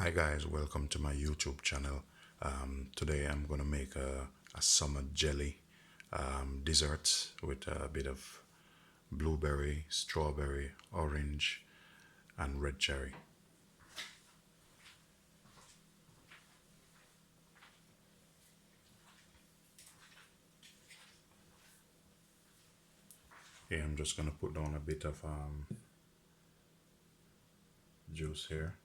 Hi guys, welcome to my YouTube channel. Today I'm gonna make a summer jelly dessert with a bit of blueberry, strawberry, orange, and red cherry. Here I'm just gonna put down a bit of juice here.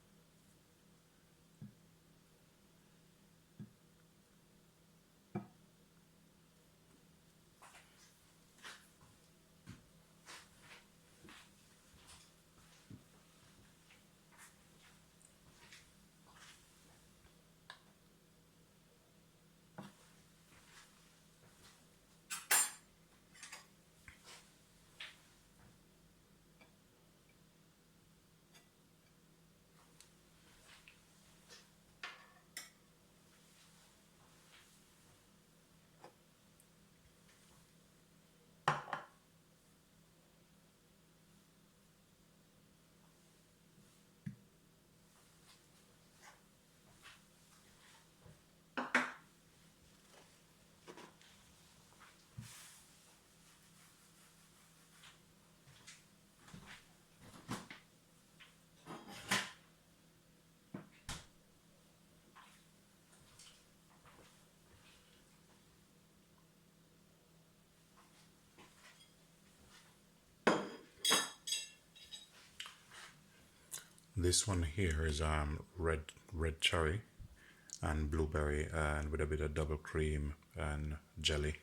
This one here is red cherry and blueberry and with a bit of double cream and jelly.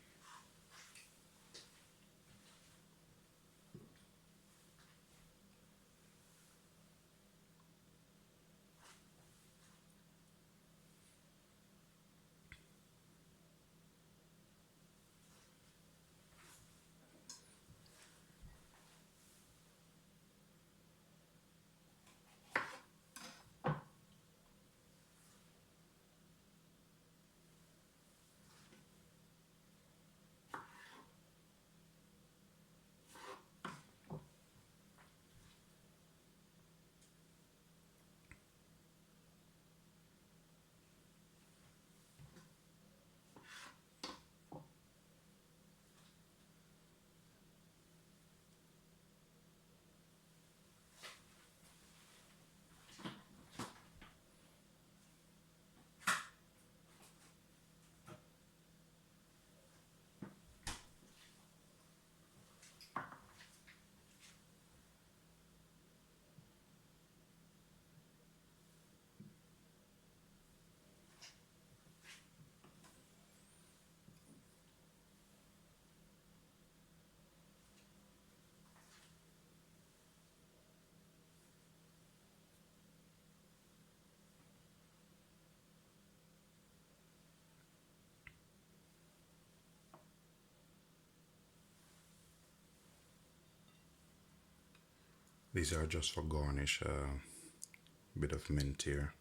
These are just for garnish, bit of mint here.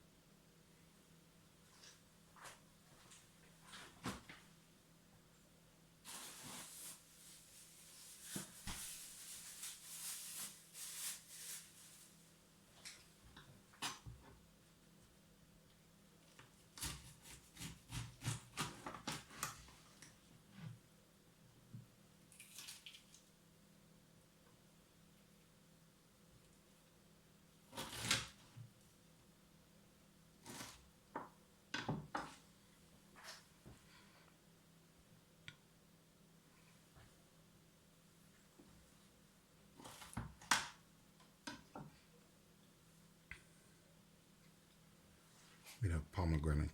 Bit of pomegranate.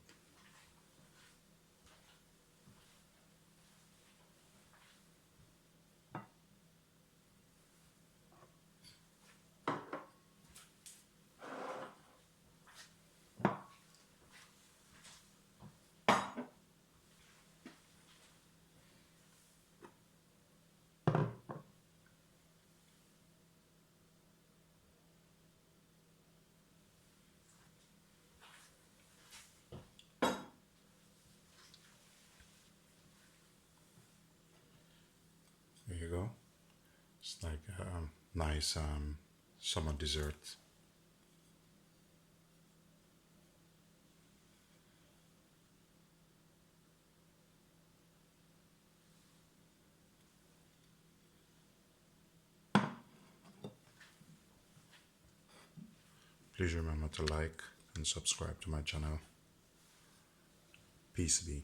There you go. It's like a nice summer dessert. Please remember to like and subscribe to my channel. Peace be.